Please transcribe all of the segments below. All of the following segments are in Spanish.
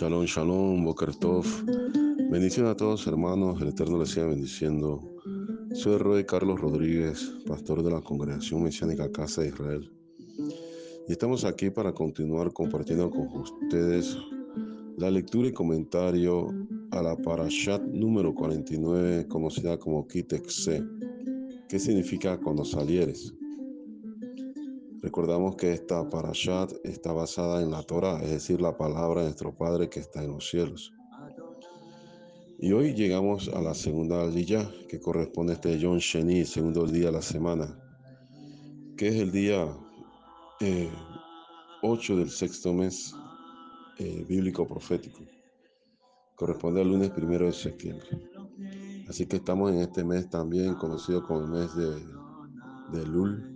Shalom, shalom, Boker Tov. Bendición a todos, hermanos. El Eterno les siga bendiciendo. Soy Roy Carlos Rodríguez, pastor de la Congregación Mesiánica Casa de Israel. Y estamos aquí para continuar compartiendo con ustedes la lectura y comentario a la Parashat número 49, conocida como Kitexé, que significa cuando salieres. Recordamos que esta Parashat está basada en la Torah, es decir, la palabra de nuestro Padre que está en los cielos. Y hoy llegamos a la segunda aliyá, que corresponde a este Yom Sheni, segundo día de la semana, que es el día 8 del sexto mes bíblico profético. Corresponde al lunes 1 de septiembre. Así que estamos en este mes también conocido como el mes de Elul,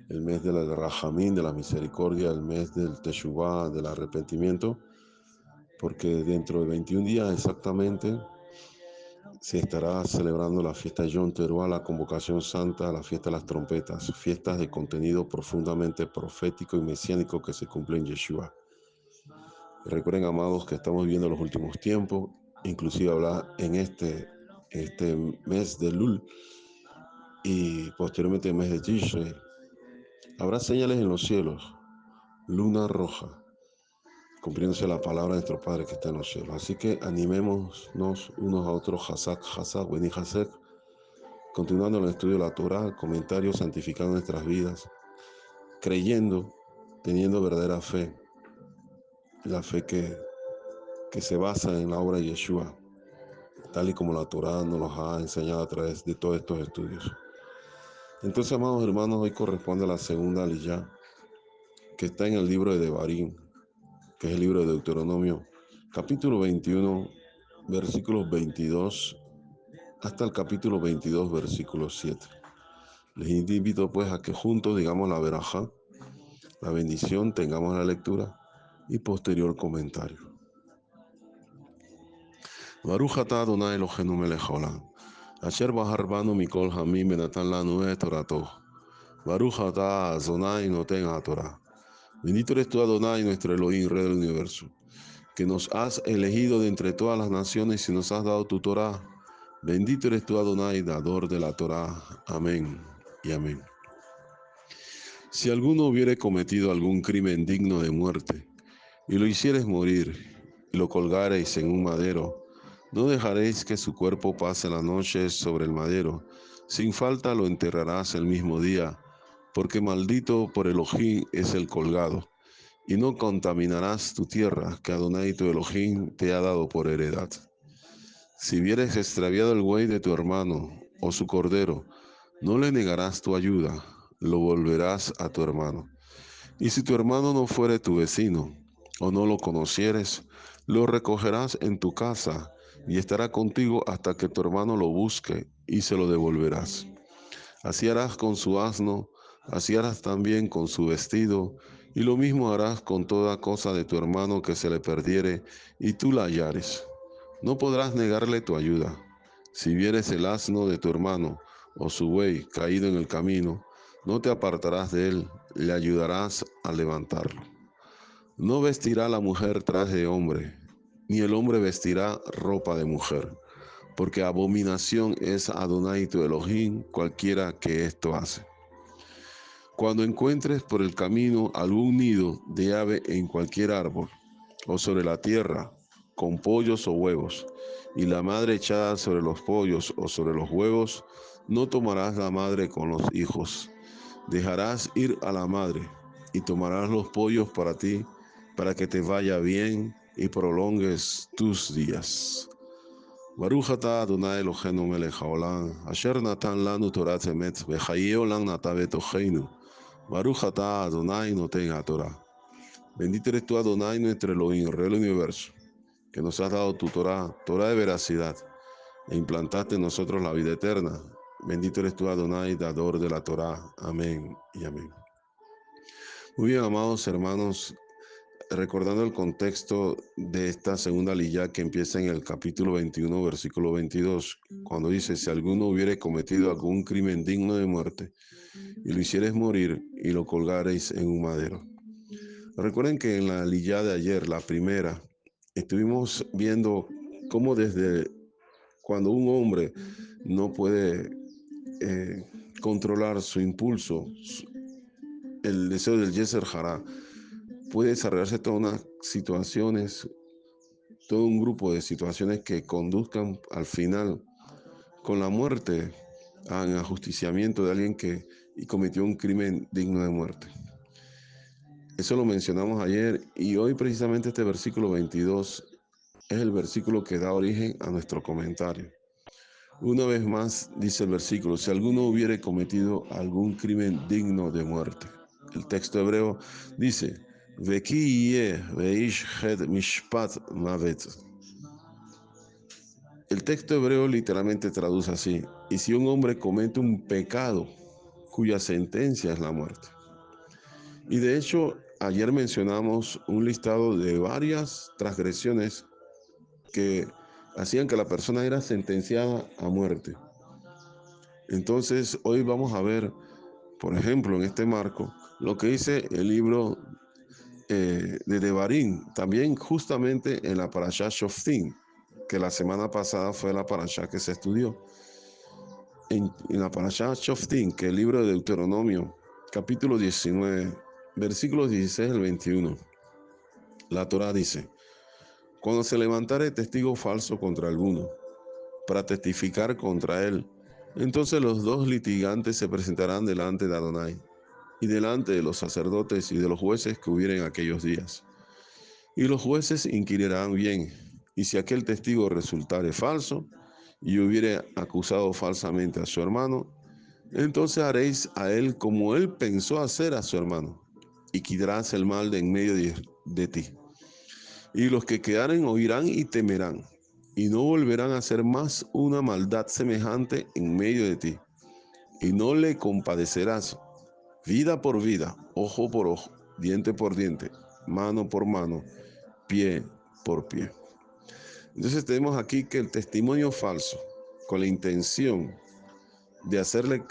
el mes de la Rahamín, de la misericordia, el mes del Teshuvah, del arrepentimiento, porque dentro de 21 días exactamente se estará celebrando la fiesta de Yom Teruah, la convocación santa, la fiesta de las trompetas, fiestas de contenido profundamente profético y mesiánico que se cumple en Yeshua. Y recuerden, amados, que estamos viviendo los últimos tiempos, inclusive hablar en este mes de Elul y posteriormente el mes de Tishrei. Habrá señales en los cielos, luna roja, cumpliéndose la palabra de nuestro Padre que está en los cielos. Así que animémonos unos a otros, Hazak, Hazak, Beni Hazek, continuando el estudio de la Torah, comentarios, santificando nuestras vidas, creyendo, teniendo verdadera fe, la fe que se basa en la obra de Yeshua, tal y como la Torah nos los ha enseñado a través de todos estos estudios. Entonces, amados hermanos, hoy corresponde a la segunda aliyá, que está en el libro de Devarim, que es el libro de Deuteronomio, capítulo 21, versículos 22 hasta el capítulo 22, versículo 7. Les invito pues a que juntos digamos la verajá, la bendición, tengamos la lectura y posterior comentario. Baruch atah Adonai Eloheinu melech haolam, asher bahar banu mikol hamim venatan lanu et toratoh. Baruch atah Adonai noten haTorah. Bendito eres tú, Adonai, nuestro Elohim, Rey del universo, que nos has elegido de entre todas las naciones y nos has dado tu Torah. Bendito eres tú, Adonai, dador de la Torah. Amén y amén. Si alguno hubiere cometido algún crimen digno de muerte, y lo hicieres morir, y lo colgareis en un madero, no dejaréis que su cuerpo pase la noche sobre el madero, sin falta lo enterrarás el mismo día, porque maldito por Elohim es el colgado, y no contaminarás tu tierra, que Adonai tu Elohim te ha dado por heredad. Si vieres extraviado el buey de tu hermano, o su cordero, no le negarás tu ayuda, lo volverás a tu hermano. Y si tu hermano no fuere tu vecino, o no lo conocieres, lo recogerás en tu casa, y estará contigo hasta que tu hermano lo busque, y se lo devolverás. Así harás con su asno, así harás también con su vestido, y lo mismo harás con toda cosa de tu hermano que se le perdiere, y tú la hallares. No podrás negarle tu ayuda. Si vieres el asno de tu hermano, o su buey caído en el camino, no te apartarás de él, le ayudarás a levantarlo. No vestirá la mujer traje de hombre, ni el hombre vestirá ropa de mujer, porque abominación es Adonai tu Elohim cualquiera que esto hace. Cuando encuentres por el camino algún nido de ave en cualquier árbol, o sobre la tierra, con pollos o huevos, y la madre echada sobre los pollos o sobre los huevos, no tomarás la madre con los hijos. Dejarás ir a la madre, y tomarás los pollos para ti, para que te vaya bien y prolongues tus días. Baruch atah Adonai Eloheinu melech haolam, asher natan lanu Torat emet, v'chayei olam nata betocheinu. Baruch atah Adonai noten haTorah. Bendito eres tú, Adonai, nuestro Elohim, Rey del universo, que nos has dado tu Torah, Torah de veracidad, e implantaste en nosotros la vida eterna. Bendito eres tú, Adonai, dador de la Torah. Amén y amén. Muy bien, amados hermanos, recordando el contexto de esta segunda aliyá que empieza en el capítulo 21, versículo 22, cuando dice, si alguno hubiere cometido algún crimen digno de muerte, y lo hicieres morir, y lo colgareis en un madero. Recuerden que en la aliyá de ayer, la primera, estuvimos viendo cómo desde cuando un hombre no puede controlar su impulso, el deseo del Yetzer Hará, puede desarrollarse todas unas situaciones, todo un grupo de situaciones que conduzcan al final con la muerte, al ajusticiamiento de alguien que cometió un crimen digno de muerte. Eso lo mencionamos ayer y hoy precisamente este versículo 22 es el versículo que da origen a nuestro comentario. Una vez más dice el versículo, si alguno hubiere cometido algún crimen digno de muerte. El texto hebreo dice, Veki yeh veish het mishpat mavet. El texto hebreo literalmente traduce así, y si un hombre comete un pecado cuya sentencia es la muerte. Y de hecho, ayer mencionamos un listado de varias transgresiones que hacían que la persona era sentenciada a muerte. Entonces, hoy vamos a ver, por ejemplo, en este marco, lo que dice el libro de Devarim, también justamente en la parashá Shoftim, que la semana pasada fue la parashá que se estudió. En la parashá Shoftim, que es el libro de Deuteronomio, capítulo 19, versículos 16 al 21, la Torá dice, cuando se levantare testigo falso contra alguno, para testificar contra él, entonces los dos litigantes se presentarán delante de Adonai, y delante de los sacerdotes y de los jueces que hubieren aquellos días. Y los jueces inquirirán bien, y si aquel testigo resultare falso, y hubiere acusado falsamente a su hermano, entonces haréis a él como él pensó hacer a su hermano, y quitarás el mal de en medio de ti. Y los que quedaren oirán y temerán, y no volverán a hacer más una maldad semejante en medio de ti. Y no le compadecerás, vida por vida, ojo por ojo, diente por diente, mano por mano, pie por pie. Entonces tenemos aquí que el testimonio falso, con la intención de hacerle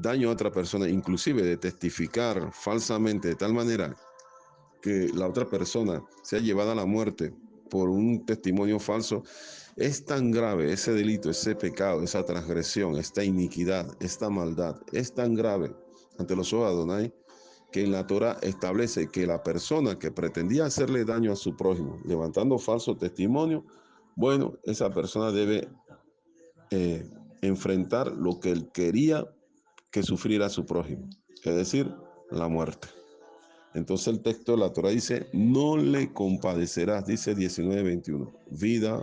daño a otra persona, inclusive de testificar falsamente de tal manera que la otra persona sea llevada a la muerte por un testimonio falso, es tan grave ese delito, ese pecado, esa transgresión, esta iniquidad, esta maldad, es tan grave ante los ojos de Adonai, que en la Torah establece que la persona que pretendía hacerle daño a su prójimo, levantando falso testimonio, bueno, esa persona debe enfrentar lo que él quería que sufriera su prójimo, es decir, la muerte. Entonces el texto de la Torah dice, no le compadecerás, dice 19:21, vida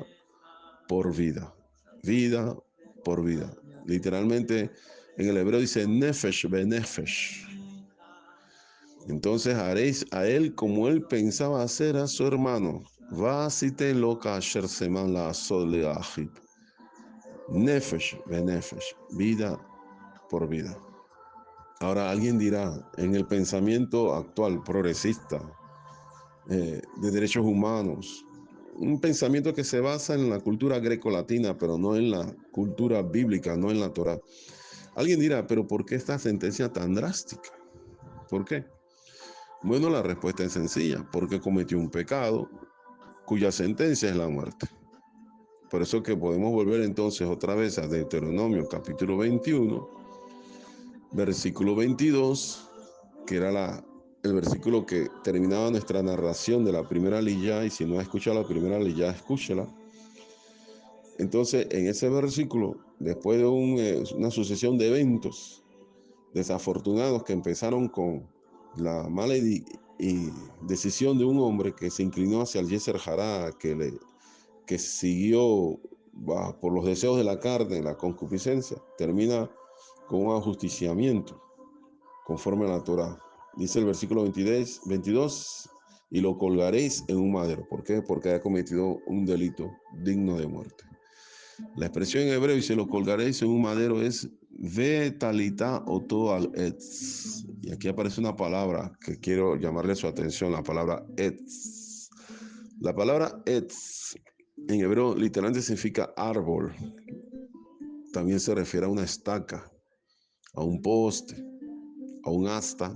por vida, vida por vida. Literalmente en el hebreo dice nefesh benefesh. Entonces haréis a él como él pensaba hacer a su hermano. Vasite lo kasher seman la asod leachib. Nefesh benefesh, vida por vida. Ahora alguien dirá, en el pensamiento actual progresista de derechos humanos, un pensamiento que se basa en la cultura greco-latina, pero no en la cultura bíblica, no en la Torah. Alguien dirá, pero ¿por qué esta sentencia tan drástica? ¿Por qué? Bueno, la respuesta es sencilla, porque cometió un pecado cuya sentencia es la muerte. Por eso que podemos volver entonces otra vez a Deuteronomio capítulo 21, versículo 22, que era el versículo que terminaba nuestra narración de la primera liyá, y si no ha escuchado la primera liyá, escúchela. Entonces, en ese versículo, después de una sucesión de eventos desafortunados que empezaron con la mala decisión de un hombre que se inclinó hacia el Yetzer Hará, que siguió por los deseos de la carne, la concupiscencia, termina con un ajusticiamiento conforme a la Torah. Dice el versículo 22, y lo colgaréis en un madero. ¿Por qué? Porque haya cometido un delito digno de muerte. La expresión en hebreo, y se lo colgaréis en un madero, es ve talita oto al etz. Y aquí aparece una palabra que quiero llamarle su atención, la palabra etz. La palabra etz en hebreo literalmente significa árbol. También se refiere a una estaca, a un poste, a un asta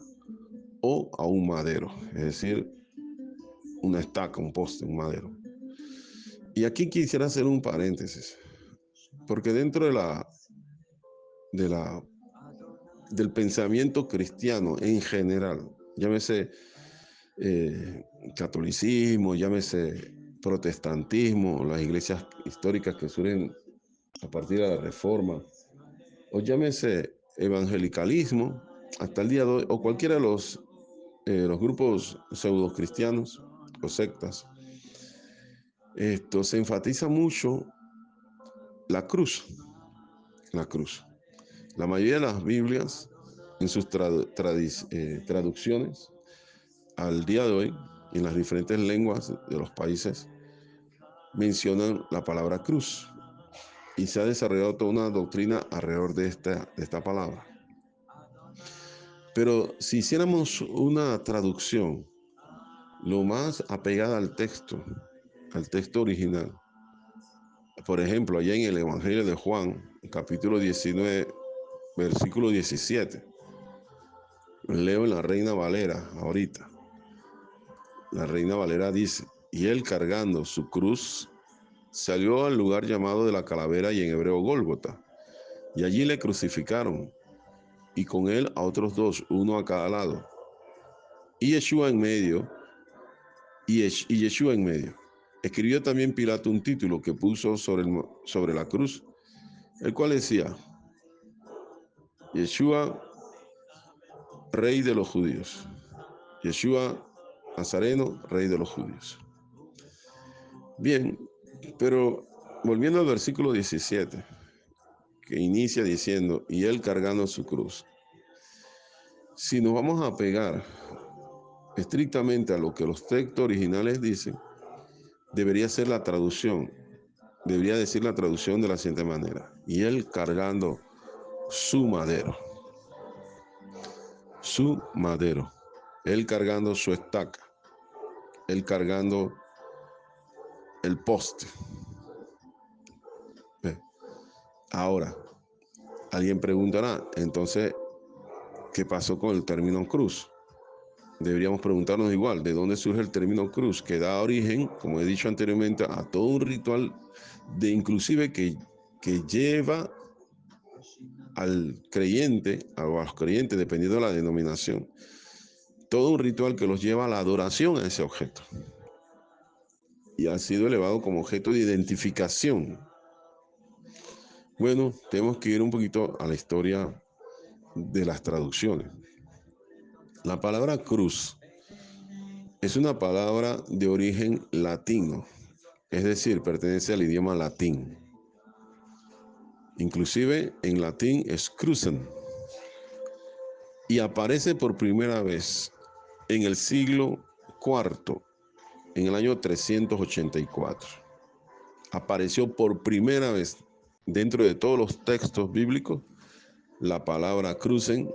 o a un madero. Es decir, una estaca, un poste, un madero. Y aquí quisiera hacer un paréntesis, porque dentro de la, del pensamiento cristiano en general, llámese catolicismo, llámese protestantismo, las iglesias históricas que surgen a partir de la Reforma, o llámese evangelicalismo, hasta el día de hoy, o cualquiera de los grupos pseudocristianos o sectas, esto se enfatiza mucho la cruz, la cruz. La mayoría de las Biblias, en sus traducciones, al día de hoy, en las diferentes lenguas de los países, mencionan la palabra cruz. Y se ha desarrollado toda una doctrina alrededor de esta palabra. Pero si hiciéramos una traducción lo más apegada al texto original, por ejemplo, allá en el Evangelio de Juan, capítulo 19, versículo 17, leo en la Reina Valera ahorita. La Reina Valera dice: y él, cargando su cruz, salió al lugar llamado de la Calavera, y en hebreo Gólgota, y allí le crucificaron, y con él a otros dos, uno a cada lado, y Yeshua en medio, y Yeshua en medio. Escribió también Pilato un título que puso sobre la cruz, el cual decía: Yeshua, Rey de los Judíos. Yeshua Nazareno, Rey de los Judíos. Bien, pero volviendo al versículo 17, que inicia diciendo: y él cargando su cruz. Si nos vamos a pegar estrictamente a lo que los textos originales dicen, debería ser la traducción. Debería decir la traducción de la siguiente manera: y él cargando su madero. Su madero. Él cargando su estaca. Él cargando el poste. Ahora, alguien preguntará, entonces, ¿qué pasó con el término cruz? Deberíamos preguntarnos igual, ¿de dónde surge el término cruz? Que da origen, como he dicho anteriormente, a todo un ritual de inclusive que lleva al creyente, a los creyentes, dependiendo de la denominación, todo un ritual que los lleva a la adoración a ese objeto. Y ha sido elevado como objeto de identificación. Bueno, tenemos que ir un poquito a la historia de las traducciones. La palabra cruz es una palabra de origen latino, es decir, pertenece al idioma latín. Inclusive en latín es crucem, y aparece por primera vez en el siglo IV, en el año 384. Apareció por primera vez dentro de todos los textos bíblicos la palabra crucem,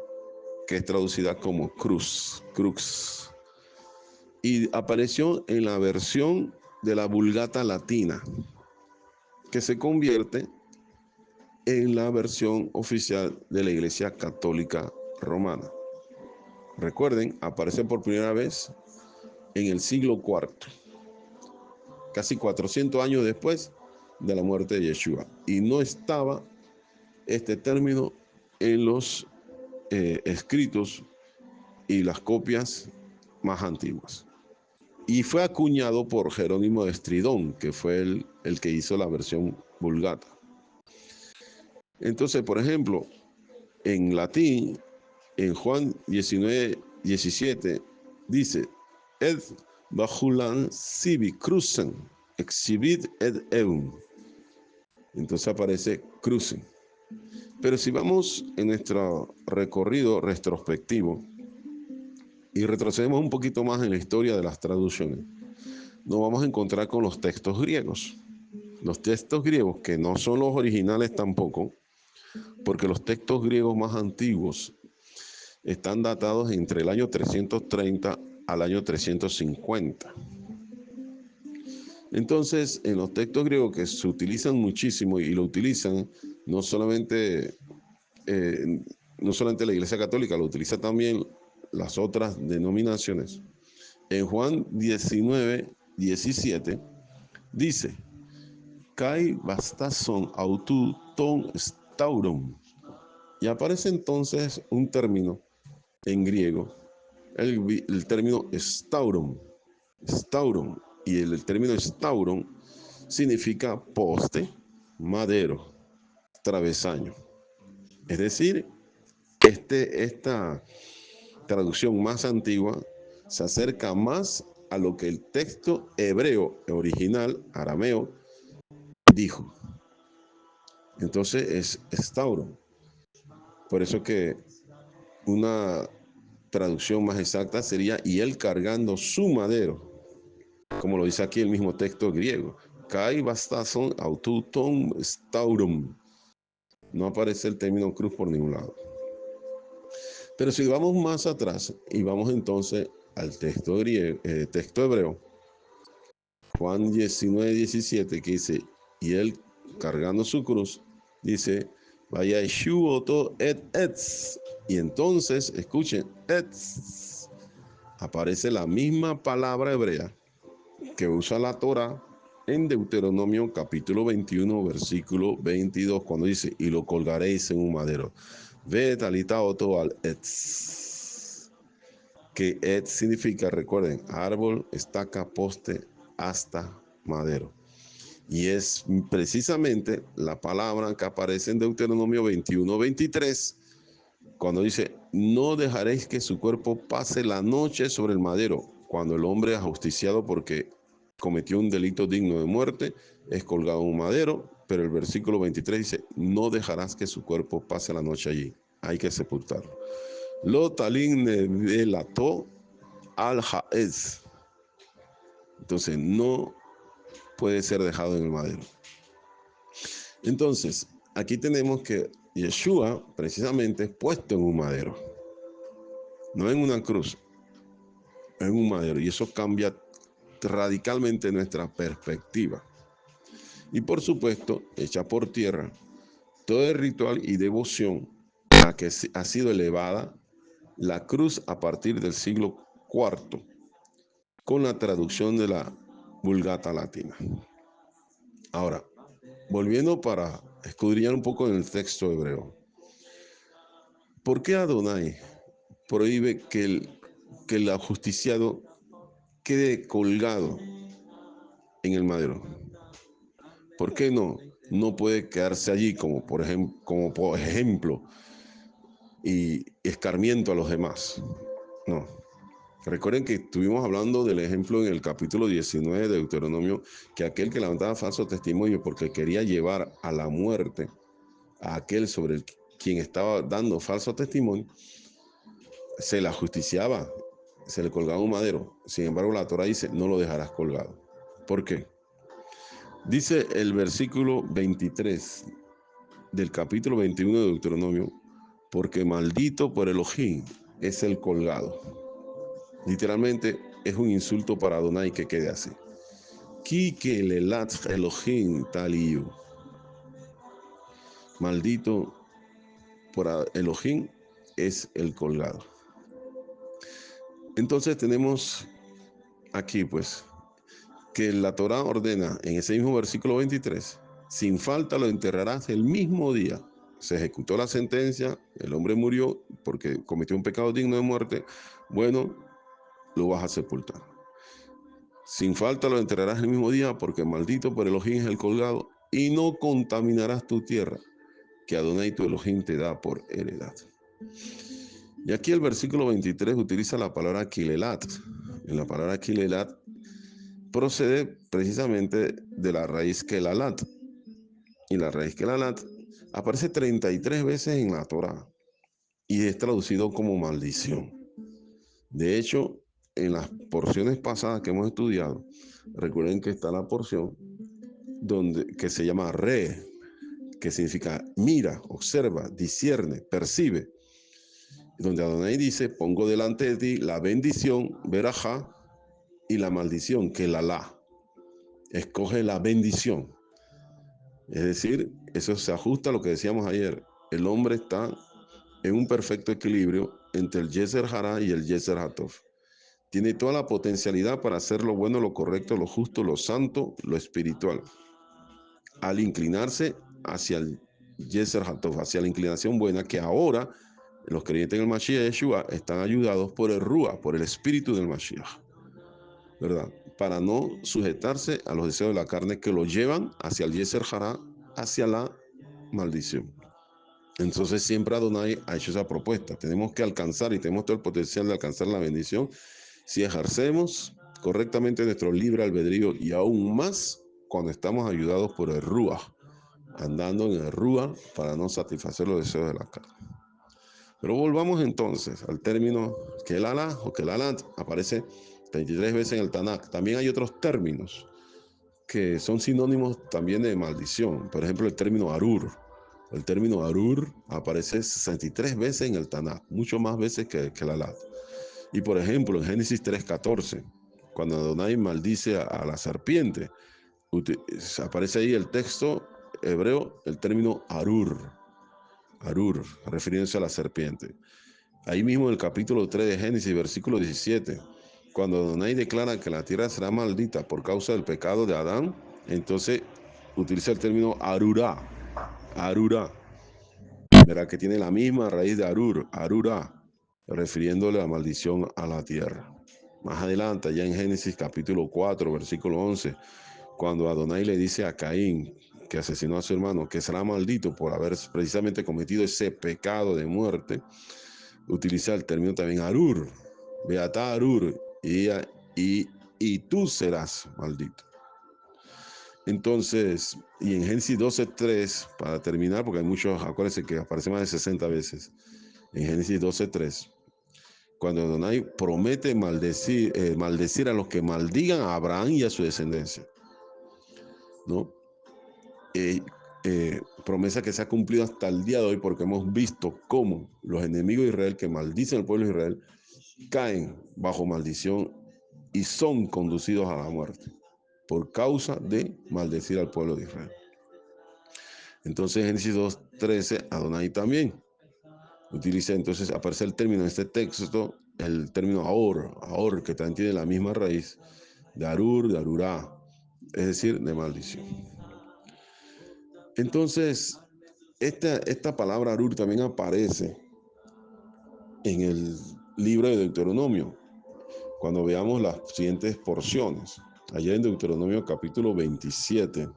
que es traducida como cruz, crux. Y apareció en la versión de la Vulgata latina, que se convierte en la versión oficial de la Iglesia Católica Romana. Recuerden, aparece por primera vez en el siglo IV, casi 400 años después de la muerte de Yeshua. Y no estaba este término en los escritos y las copias más antiguas. Y fue acuñado por Jerónimo de Estridón, que fue el que hizo la versión Vulgata. Entonces, por ejemplo, en latín, en Juan 19, 17, dice: Ed bajulan sibi crucem, exhibit ed eum. Entonces aparece crucem. Pero si vamos en nuestro recorrido retrospectivo y retrocedemos un poquito más en la historia de las traducciones, nos vamos a encontrar con los textos griegos. Los textos griegos, que no son los originales tampoco, porque los textos griegos más antiguos están datados entre el año 330 al año 350. Entonces, en los textos griegos, que se utilizan muchísimo y lo utilizan no solamente la Iglesia Católica, lo utiliza también las otras denominaciones. En Juan 19, 17 dice: kai bastason autu ton stauron. Y aparece entonces un término en griego, el término stauron, stauron, y el término stauron significa poste, madero, travesaño. Es decir, esta traducción más antigua se acerca más a lo que el texto hebreo original, arameo, dijo. Entonces es stauron. Por eso que una traducción más exacta sería y él cargando su madero, como lo dice aquí el mismo texto griego. Kai bastason aututon staurum. No aparece el término cruz por ningún lado. Pero si vamos más atrás y vamos entonces al texto griego, texto hebreo, Juan 19:17, que dice, y él cargando su cruz, dice, vaya shuoto et etz. Y entonces, escuchen, etz, aparece la misma palabra hebrea que usa la Torah en Deuteronomio capítulo 21, versículo 22, cuando dice, y lo colgaréis en un madero. Ve talita oto al etz, que etz significa, recuerden, árbol, estaca, poste, hasta madero. Y es precisamente la palabra que aparece en Deuteronomio 21:23, cuando dice, no dejaréis que su cuerpo pase la noche sobre el madero, cuando el hombre ajusticiado porque cometió un delito digno de muerte, es colgado en un madero, pero el versículo 23 dice, no dejarás que su cuerpo pase la noche allí, hay que sepultarlo. Lo talin nevelató al haez. Entonces, no puede ser dejado en el madero. Entonces, aquí tenemos que Yeshua precisamente es puesto en un madero, no en una cruz, en un madero, y eso cambia radicalmente nuestra perspectiva. Y por supuesto, echa por tierra todo el ritual y devoción a que ha sido elevada la cruz a partir del siglo IV, con la traducción de la Vulgata Latina. Ahora, volviendo para escudriñar un poco en el texto hebreo, ¿por qué Adonai prohíbe que el ajusticiado quede colgado en el madero? ¿Por qué no puede quedarse allí como por ejemplo y escarmiento a los demás? No. Recuerden que estuvimos hablando del ejemplo en el capítulo 19 de Deuteronomio, que aquel que levantaba falso testimonio porque quería llevar a la muerte a aquel sobre quien estaba dando falso testimonio, se le ajusticiaba, se le colgaba un madero. Sin embargo, la Torah dice, no lo dejarás colgado. ¿Por qué? Dice el versículo 23 del capítulo 21 de Deuteronomio, porque maldito por Elohim es el colgado. Literalmente es un insulto para Adonai que quede así. Kike lelat Elohim taliu. Maldito por Elohim es el colgado. Entonces tenemos aquí pues que la Torah ordena en ese mismo versículo 23, sin falta lo enterrarás el mismo día. Se ejecutó la sentencia, el hombre murió porque cometió un pecado digno de muerte, bueno, lo vas a sepultar. Sin falta lo enterrarás el mismo día porque maldito por Elohim es el colgado y no contaminarás tu tierra que Adonai tu Elohim te da por heredad. Y aquí el versículo 23 utiliza la palabra kilelat. En la palabra kilelat procede precisamente de la raíz kelalat. Y la raíz kelalat aparece 33 veces en la Torah y es traducido como maldición. De hecho, en las porciones pasadas que hemos estudiado, recuerden que está la porción que se llama re, que significa mira, observa, discierne, percibe, donde Adonai dice, pongo delante de ti la bendición, verajá, y la maldición, que la. Escoge la bendición. Es decir, eso se ajusta a lo que decíamos ayer. El hombre está en un perfecto equilibrio entre el Yeser Hará y el Yeser Hatov. Tiene toda la potencialidad para hacer lo bueno, lo correcto, lo justo, lo santo, lo espiritual. al inclinarse hacia el Yeser Hatov, hacia la inclinación buena, que ahora los creyentes en el Mashiach Yeshua están ayudados por el Ruach, por el espíritu del Mashiach, ¿verdad? Para no sujetarse a los deseos de la carne que lo llevan hacia el Yeser Hará, hacia la maldición. Entonces siempre Adonai ha hecho esa propuesta. Tenemos que alcanzar y tenemos todo el potencial de alcanzar la bendición si ejercemos correctamente nuestro libre albedrío y aún más cuando estamos ayudados por el Ruach, andando en el Ruach para no satisfacer los deseos de la carne. Pero volvamos entonces al término Kelala o Kelalat, aparece 33 veces en el Tanakh. También hay otros términos que son sinónimos también de maldición. Por ejemplo, el término Arur. El término Arur aparece 63 veces en el Tanakh, mucho más veces que Kelalat. Y por ejemplo, en Génesis 3:14, cuando Adonai maldice a la serpiente, aparece ahí el texto hebreo, el término Arur, Arur, refiriéndose a la serpiente. Ahí mismo en el capítulo 3 de Génesis, versículo 17, cuando Adonai declara que la tierra será maldita por causa del pecado de Adán, entonces utiliza el término Arurá, Arurá, ¿verdad? Que tiene la misma raíz de Arur, Arurá, refiriéndole a maldición a la tierra. Más adelante, ya en Génesis capítulo 4, versículo 11, cuando Adonai le dice a Caín, que asesinó a su hermano, que será maldito por haber precisamente cometido ese pecado de muerte, utiliza el término también Arur, Beatá Arur, y tú serás maldito. Entonces, y en Génesis 12:3, para terminar, porque hay muchos, acuérdense que aparece más de 60 veces, en Génesis 12:3, cuando Adonai promete maldecir a los que maldigan a Abraham y a su descendencia, ¿no? Promesa que se ha cumplido hasta el día de hoy, porque hemos visto cómo los enemigos de Israel que maldicen al pueblo de Israel caen bajo maldición y son conducidos a la muerte por causa de maldecir al pueblo de Israel. Entonces Génesis 2:13, Adonai también utiliza, entonces aparece el término en este texto, el término Ahor, que también tiene la misma raíz de Arur, de Arurá, es decir, de maldición. Entonces, esta palabra Arur también aparece en el libro de Deuteronomio, cuando veamos las siguientes porciones. Allá en Deuteronomio capítulo 27,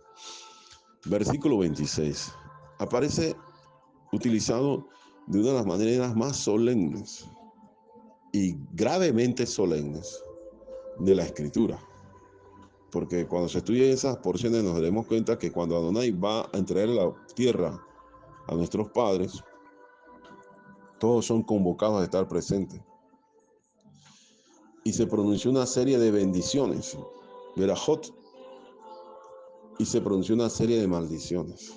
versículo 26, aparece utilizado de una de las maneras más solemnes y gravemente solemnes de la escritura. Porque cuando se estudian esas porciones nos daremos cuenta que cuando Adonai va a entregar la tierra a nuestros padres, todos son convocados a estar presentes. Y se pronunció una serie de bendiciones, Berajot, y se pronunció una serie de maldiciones,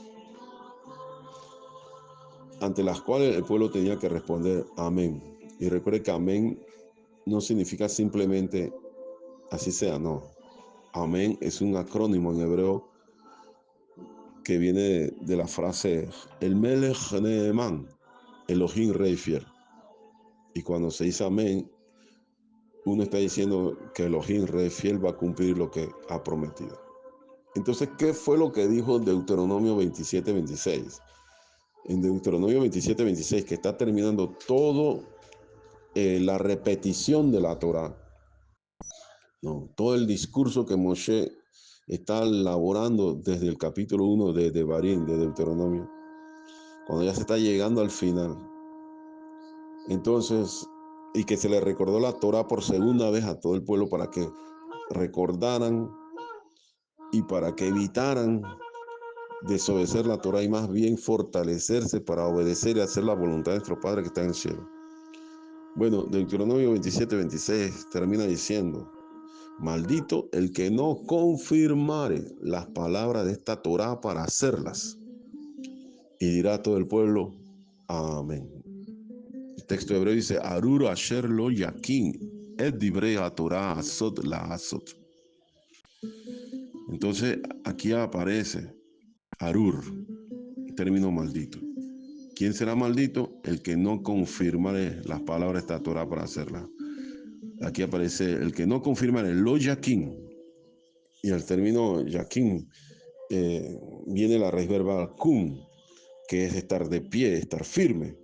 ante las cuales el pueblo tenía que responder amén. Y recuerde que amén no significa simplemente así sea, no. Amén es un acrónimo en hebreo que viene de la frase el Melech Neeman, Elohim Rey Fiel. Y cuando se dice amén, uno está diciendo que Elohim Rey Fiel va a cumplir lo que ha prometido. Entonces, ¿qué fue lo que dijo Deuteronomio 27:26? En Deuteronomio 27:26, que está terminando todo la repetición de la Torah, ¿no? Todo el discurso que Moshe está elaborando desde el capítulo 1 de Devarim, de Deuteronomio, cuando ya se está llegando al final. Entonces, y que se le recordó la Torah por segunda vez a todo el pueblo para que recordaran y para que evitaran desobedecer la Torah y más bien fortalecerse para obedecer y hacer la voluntad de nuestro Padre que está en el cielo. Bueno, Deuteronomio 27:26 termina diciendo: maldito el que no confirmare las palabras de esta Torah para hacerlas. Y dirá todo el pueblo, amén. El texto hebreo dice, Arur asher lo yakin, et divrei Torah asot la asot. Entonces aquí aparece Arur, término maldito. ¿Quién será maldito? El que no confirmare las palabras de esta Torah para hacerlas. Aquí aparece el que no confirmare lo yakin. Y el término yakin viene la raíz verbal kun, que es estar de pie, estar firme,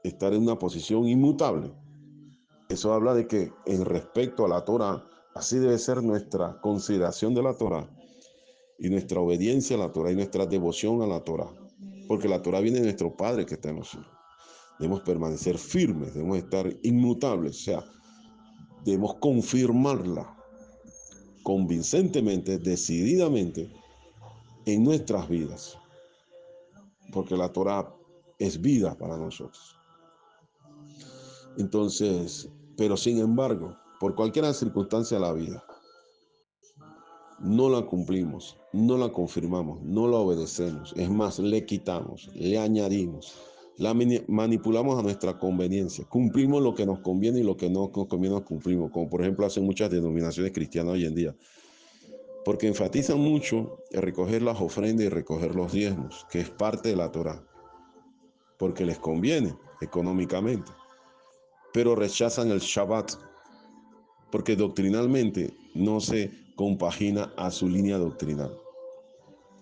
estar en una posición inmutable. Eso habla de que en respecto a la Torah, así debe ser nuestra consideración de la Torah y nuestra obediencia a la Torah y nuestra devoción a la Torah. Porque la Torah viene de nuestro Padre que está en los cielos. Debemos permanecer firmes, debemos estar inmutables, o sea, debemos confirmarla convincentemente, decididamente en nuestras vidas. Porque la Torah es vida para nosotros. Entonces, pero sin embargo, por cualquier circunstancia de la vida, no la cumplimos, no la confirmamos, no la obedecemos. Es más, le quitamos, le añadimos, la manipulamos a nuestra conveniencia. Cumplimos lo que nos conviene y lo que no nos conviene nos cumplimos, como por ejemplo hacen muchas denominaciones cristianas hoy en día. Porque enfatizan mucho el recoger las ofrendas y recoger los diezmos, que es parte de la Torah, porque les conviene económicamente. Pero rechazan el Shabbat, porque doctrinalmente no se compagina a su línea doctrinal.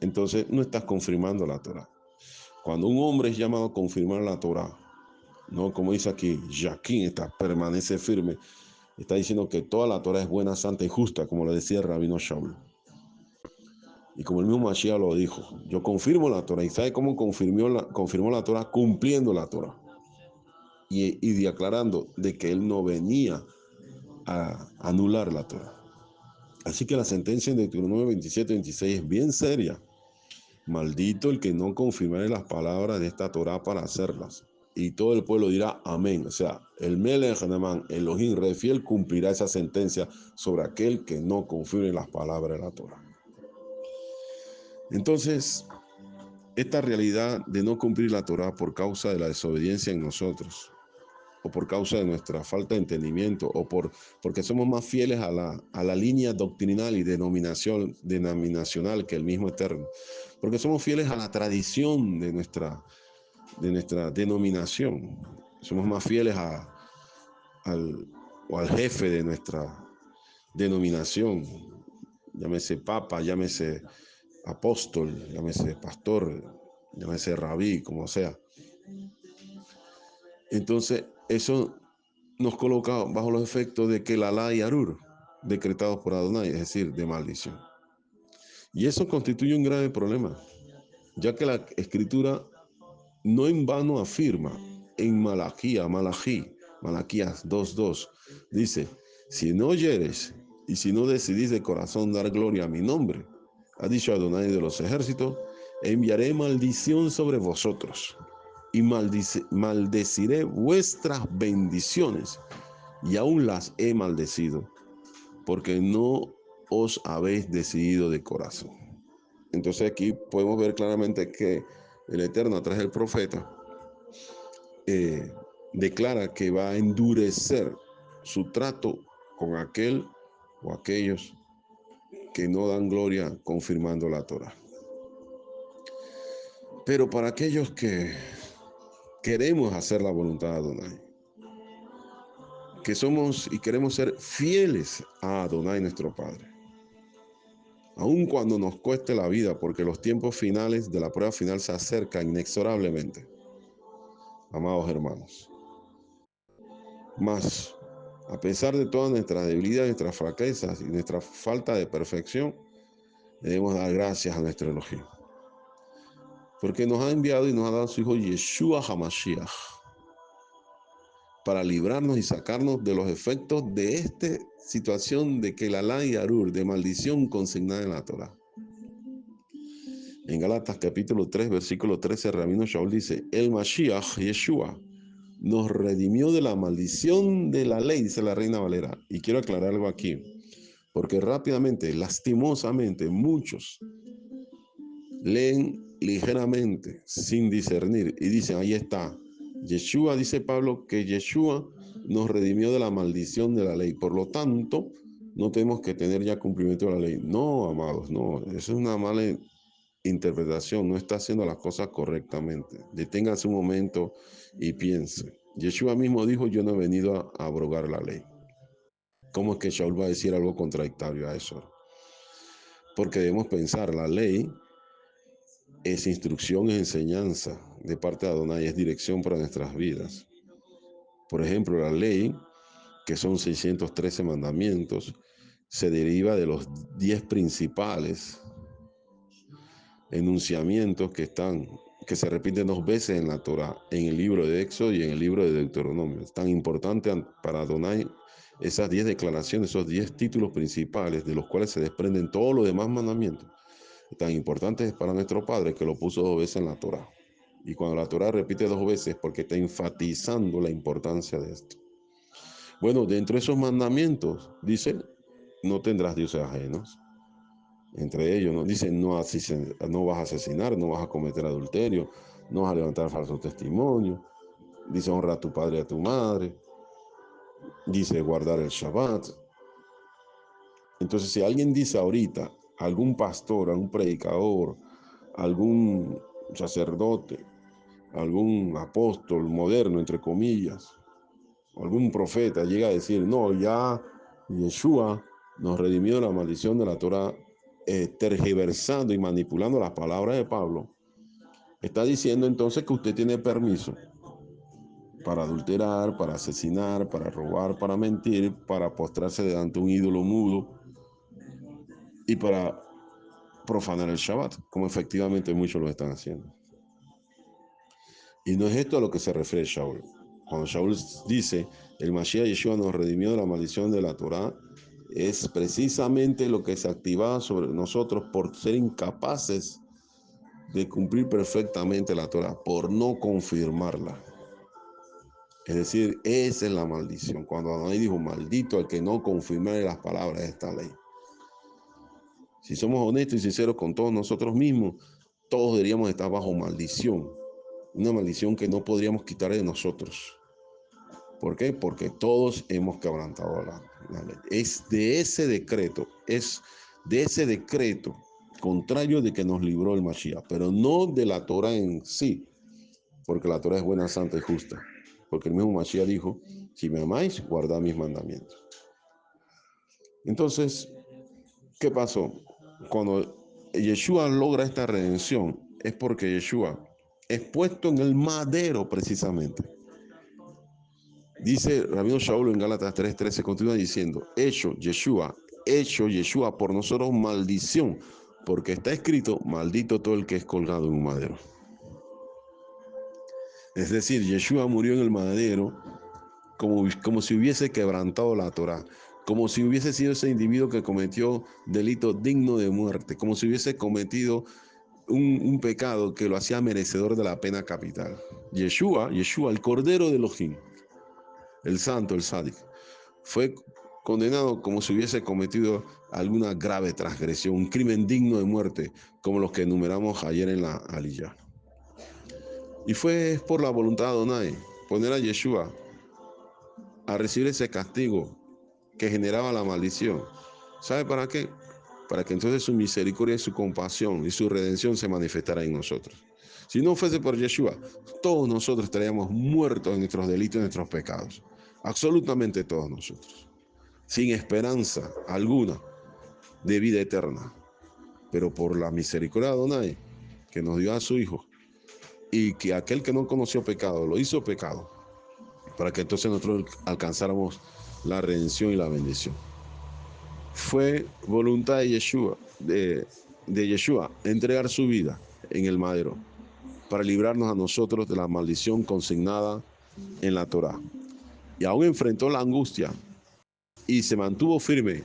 Entonces no estás confirmando la Torah. Cuando un hombre es llamado a confirmar la Torah, no como dice aquí, Jaquín permanece firme, está diciendo que toda la Torah es buena, santa y justa, como le decía el rabino Shaul. Y como el mismo Mashiach lo dijo, yo confirmo la Torah. ¿Y sabe cómo confirmó la Torah? Cumpliendo la Torah. Y declarando de que él no venía a anular la Torah. Así que la sentencia en Deuteronomio 27-26 es bien seria. Maldito el que no confirmare las palabras de esta Torah para hacerlas. Y todo el pueblo dirá amén. O sea, el Melech Hanamán, Elohim Refiel, cumplirá esa sentencia sobre aquel que no confirme las palabras de la Torah. Entonces, esta realidad de no cumplir la Torah por causa de la desobediencia en nosotros, o por causa de nuestra falta de entendimiento, o porque somos más fieles a la línea doctrinal y denominacional que el mismo Eterno, porque somos fieles a la tradición de nuestra denominación, somos más fieles al jefe de nuestra denominación, llámese papa, llámese apóstol, llámese pastor, llámese rabí, como sea. Entonces, eso nos coloca bajo los efectos de que la Alá y Arur, decretados por Adonai, es decir, de maldición. Y eso constituye un grave problema, ya que la Escritura no en vano afirma en Malaquías 2:2, dice, si no oyeres y si no decidís de corazón dar gloria a mi nombre, ha dicho Adonai de los ejércitos, enviaré maldición sobre vosotros y maldeciré vuestras bendiciones, y aún las he maldecido, porque no os habéis decidido de corazón. Entonces aquí podemos ver claramente que el Eterno, a través del profeta, declara que va a endurecer su trato con aquel o aquellos que no dan gloria confirmando la Torah. Pero para aquellos que queremos hacer la voluntad de Adonai, que somos y queremos ser fieles a Adonai nuestro Padre, aun cuando nos cueste la vida, porque los tiempos finales de la prueba final se acercan inexorablemente, amados hermanos. Mas, a pesar de todas nuestras debilidades, nuestras fraquezas y nuestra falta de perfección, debemos dar gracias a nuestro Elohim, porque nos ha enviado y nos ha dado a su Hijo Yeshua HaMashiach para librarnos y sacarnos de los efectos de esta situación de que la Alá y Arur, de maldición consignada en la Torah. En Gálatas capítulo 3, versículo 13, el rabino Shaul dice, el Mashiach, Yeshua, nos redimió de la maldición de la ley, dice la Reina Valera. Y quiero aclarar algo aquí, porque rápidamente, lastimosamente, muchos leen ligeramente, sin discernir, y dicen, ahí está, Yeshua, dice Pablo, que Yeshua nos redimió de la maldición de la ley. Por lo tanto, no tenemos que tener ya cumplimiento de la ley. No, amados, no, eso es una mala interpretación, no está haciendo las cosas correctamente. Deténgase un momento y piense. Yeshua mismo dijo, yo no he venido a abrogar la ley. ¿Cómo es que Shaul va a decir algo contradictorio a eso? porque debemos pensar, la ley es instrucción, es enseñanza de parte de Adonai, es dirección para nuestras vidas. Por ejemplo, la ley, que son 613 mandamientos, se deriva de los 10 principales enunciamientos que se repiten 2 veces en la Torá, en el libro de Éxodo y en el libro de Deuteronomio. Es tan importante para Adonai esas 10 declaraciones, esos 10 títulos principales de los cuales se desprenden todos los demás mandamientos. Tan importante es para nuestro Padre que lo puso 2 veces en la Torá. Y cuando la Torá repite 2 veces, porque está enfatizando la importancia de esto. Bueno, dentro de esos mandamientos, dice, no tendrás dioses ajenos. Entre ellos, ¿no? Dice, no vas a asesinar, no vas a cometer adulterio, no vas a levantar falso testimonio. Dice, honra a tu padre y a tu madre. Dice, guardar el Shabbat. Entonces, si alguien dice ahorita, algún pastor, algún predicador, algún sacerdote, algún apóstol moderno, entre comillas, algún profeta llega a decir, no, ya Yeshua nos redimió de la maldición de la Torah, tergiversando y manipulando las palabras de Pablo, está diciendo entonces que usted tiene permiso para adulterar, para asesinar, para robar, para mentir, para postrarse delante de un ídolo mudo y para profanar el Shabbat, como efectivamente muchos lo están haciendo. Y no es esto a lo que se refiere Shaul. Cuando Shaul dice, el Mashiach Yeshua nos redimió de la maldición de la Torá, es precisamente lo que se activaba sobre nosotros por ser incapaces de cumplir perfectamente la Torá, por no confirmarla. Es decir, esa es la maldición. Cuando Adonai dijo, maldito al que no confirmare las palabras de esta ley. Si somos honestos y sinceros con todos nosotros mismos, todos deberíamos estar bajo maldición. Una maldición que no podríamos quitar de nosotros. ¿Por qué? Porque todos hemos quebrantado la ley. Es de ese decreto contrario de que nos libró el Mashiach, pero no de la Torah en sí, porque la Torah es buena, santa y justa. Porque el mismo Mashiach dijo, si me amáis, guardad mis mandamientos. Entonces, ¿qué pasó? Cuando Yeshua logra esta redención, es porque Yeshua es puesto en el madero precisamente. Dice Rabino Shaul en Gálatas 3:13, continúa diciendo, hecho Yeshua por nosotros maldición, porque está escrito, maldito todo el que es colgado en un madero. Es decir, Yeshua murió en el madero como si hubiese quebrantado la Torá, como si hubiese sido ese individuo que cometió delito digno de muerte, como si hubiese cometido un pecado que lo hacía merecedor de la pena capital. Yeshua, el Cordero de Elohim, el Santo, el Sádic, fue condenado como si hubiese cometido alguna grave transgresión, un crimen digno de muerte, como los que enumeramos ayer en la Aliyah. Y fue por la voluntad de Adonai poner a Yeshua a recibir ese castigo que generaba la maldición. ¿Sabe para qué? Para que entonces su misericordia y su compasión y su redención se manifestara en nosotros. Si no fuese por Yeshua, todos nosotros estaríamos muertos en nuestros delitos y nuestros pecados. Absolutamente todos nosotros. Sin esperanza alguna de vida eterna. Pero por la misericordia de Adonai, que nos dio a su Hijo, y que aquel que no conoció pecado, lo hizo pecado, para que entonces nosotros alcanzáramos la redención y la bendición. Fue voluntad de Yeshua entregar su vida en el madero para librarnos a nosotros de la maldición consignada en la Torá. Y aún enfrentó la angustia y se mantuvo firme,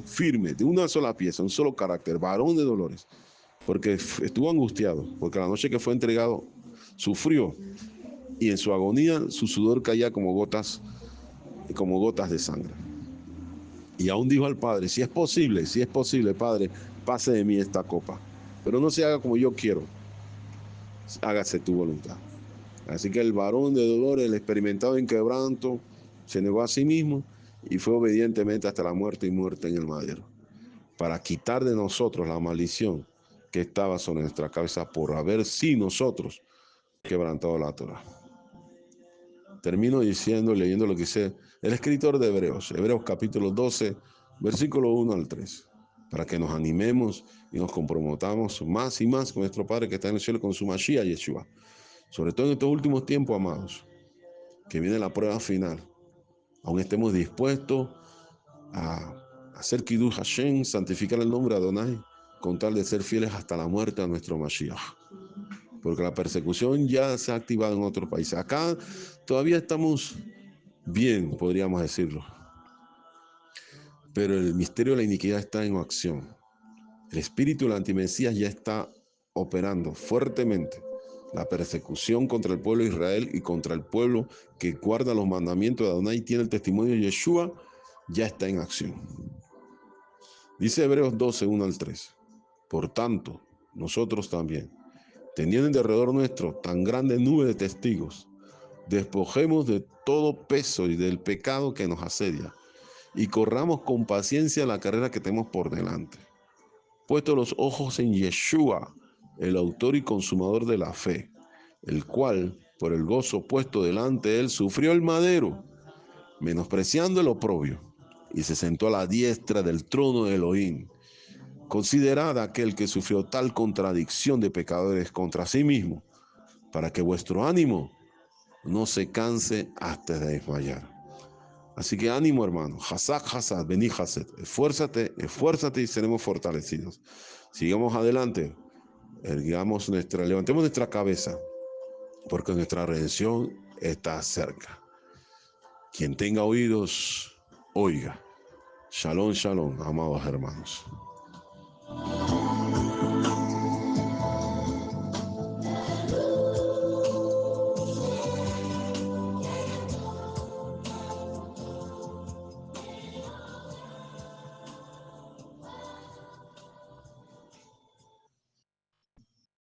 firme, de una sola pieza, un solo carácter, varón de dolores, porque estuvo angustiado, porque la noche que fue entregado sufrió y en su agonía su sudor caía como gotas de sangre. Y aún dijo al Padre, si es posible, Padre, pase de mí esta copa. Pero no se haga como yo quiero, hágase tu voluntad. Así que el varón de dolor, el experimentado en quebranto, se negó a sí mismo y fue obedientemente hasta la muerte y muerte en el madero, para quitar de nosotros la maldición que estaba sobre nuestra cabeza por haber sí nosotros quebrantado la Torah. Termino leyendo lo que dice el escritor de Hebreos capítulo 12, Versículo 1 al 3. Para que nos animemos y nos comprometamos más y más con nuestro Padre que está en el cielo, con su Mashiach Yeshua. Sobre todo en estos últimos tiempos, amados, que viene la prueba final. Aún estemos dispuestos a hacer Kiddush Hashem, santificar el nombre de Adonai, con tal de ser fieles hasta la muerte a nuestro Mashiach. Porque la persecución ya se ha activado en otros países. Acá todavía estamos bien, podríamos decirlo. Pero el misterio de la iniquidad está en acción. El espíritu del antimesías ya está operando fuertemente. La persecución contra el pueblo de Israel y contra el pueblo que guarda los mandamientos de Adonai y tiene el testimonio de Yeshua ya está en acción. Dice Hebreos 12, 1 al 3. Por tanto, nosotros también, teniendo en derredor nuestro tan grande nube de testigos, despojemos de todo peso y del pecado que nos asedia y corramos con paciencia la carrera que tenemos por delante. Puesto los ojos en Yeshua, el autor y consumador de la fe, el cual, por el gozo puesto delante de él, sufrió el madero, menospreciando el oprobio, y se sentó a la diestra del trono de Elohim. Considerad a aquel que sufrió tal contradicción de pecadores contra sí mismo, para que vuestro ánimo no se canse hasta de desmayar. Así que ánimo, hermano. Hazak, hazak, vení, hazet. Esfuérzate, esfuérzate y seremos fortalecidos. Sigamos adelante. Levantemos nuestra cabeza, porque nuestra redención está cerca. Quien tenga oídos, oiga. Shalom, shalom, amados hermanos.